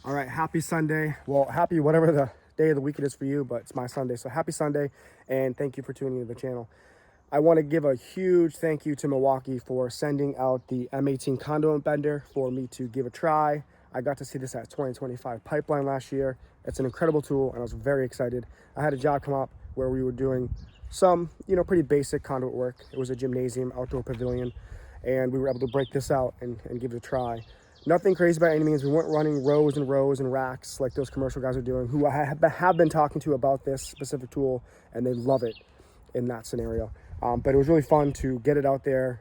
All right, happy Sunday. Well, happy whatever the day of the week it is for you, but it's my Sunday. So happy Sunday, and thank you for tuning into the channel. I want to give a huge thank you to Milwaukee for sending out the M18 Conduit bender for me to give a try. I got to see this at 2025 Pipeline last year. It's an incredible tool, and I was very excited. I had a job come up where we were doing some, pretty basic conduit work. It was a gymnasium, outdoor pavilion, and we were able to break this out and give it a try. Nothing crazy by any means. We weren't running rows and rows and racks like those commercial guys are doing, who I have been talking to about this specific tool, and they love it in that scenario. But it was really fun to get it out there,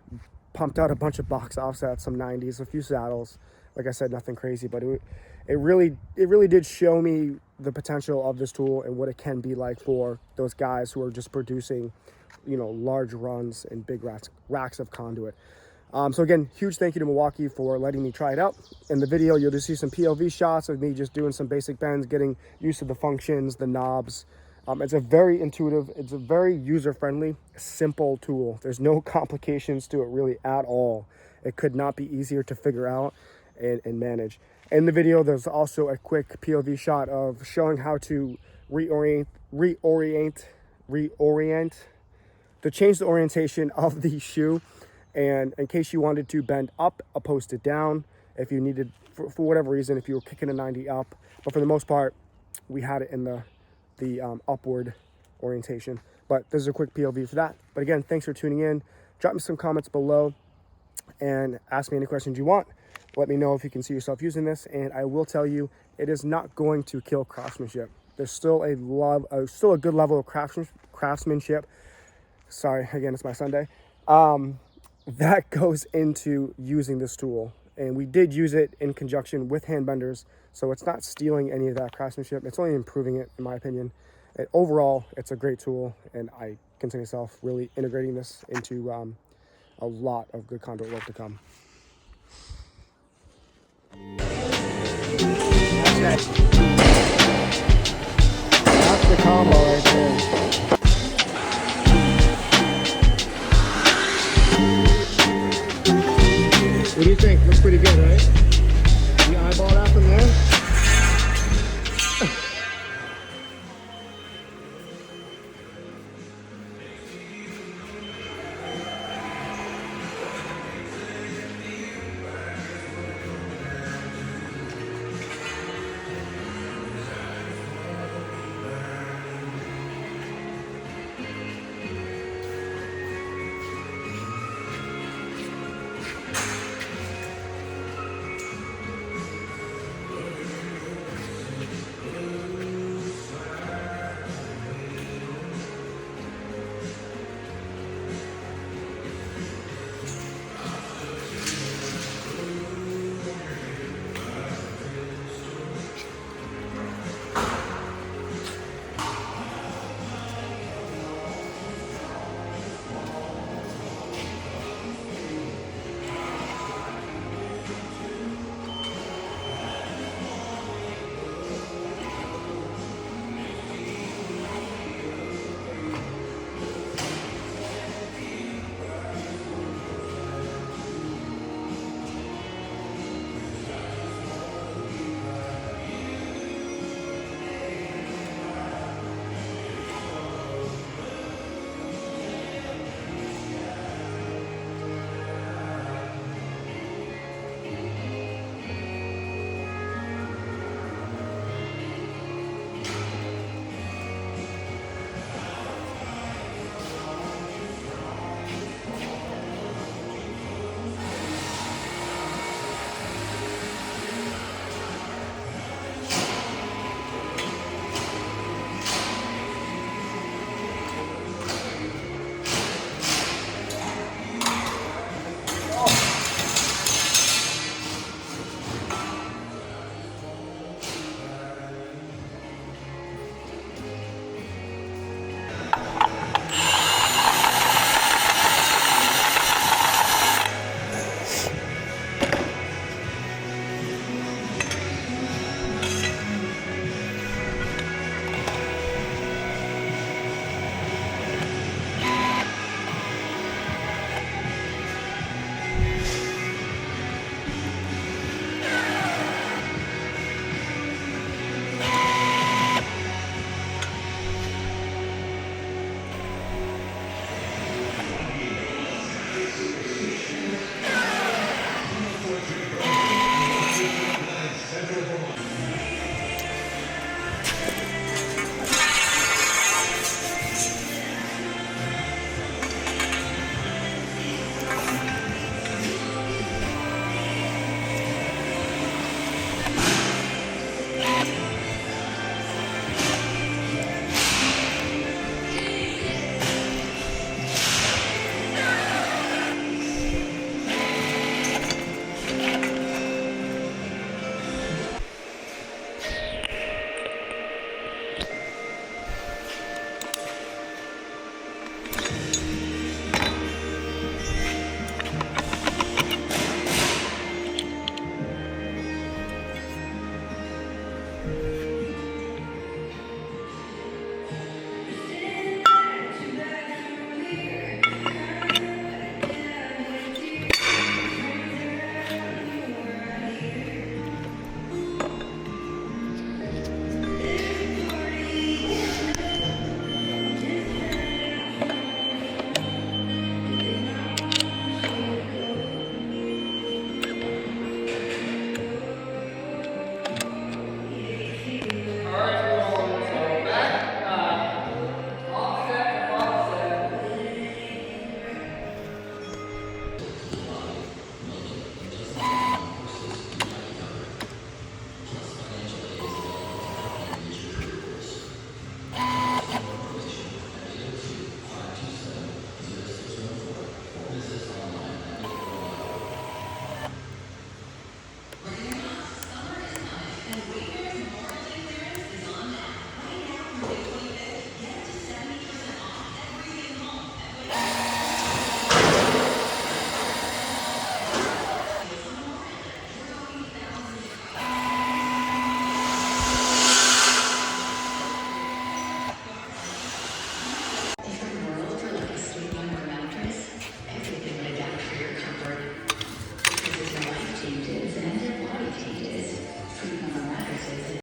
pumped out a bunch of box offsets, some 90s, a few saddles. Like I said, nothing crazy, but it really did show me the potential of this tool and what it can be like for those guys who are just producing, large runs and big racks of conduit. So again, huge thank you to Milwaukee for letting me try it out. In the video, you'll just see some POV shots of me just doing some basic bends, getting used to the functions, the knobs. It's a very intuitive, it's a very user-friendly, simple tool. There's no complications to it really at all. It could not be easier to figure out and manage. In the video, there's also a quick POV shot of showing how to to change the orientation of the shoe. And in case you wanted to bend up opposed to down, if you needed, for whatever reason, if you were kicking a 90 up. But for the most part, we had it in the upward orientation. But this is a quick POV for that. But again, thanks for tuning in. Drop me some comments below and ask me any questions you want. Let me know if you can see yourself using this. And I will tell you, it is not going to kill craftsmanship. There's still a good level of craftsmanship. Sorry, again, it's my Sunday. That goes into using this tool, and we did use it in conjunction with hand benders, so it's not stealing any of that craftsmanship. It's only improving it, in my opinion. And overall, it's a great tool, and I can see myself really integrating this into a lot of good conduit work to come. That's the combo right there. What do you think? Looks pretty good, right? You eyeball that from there?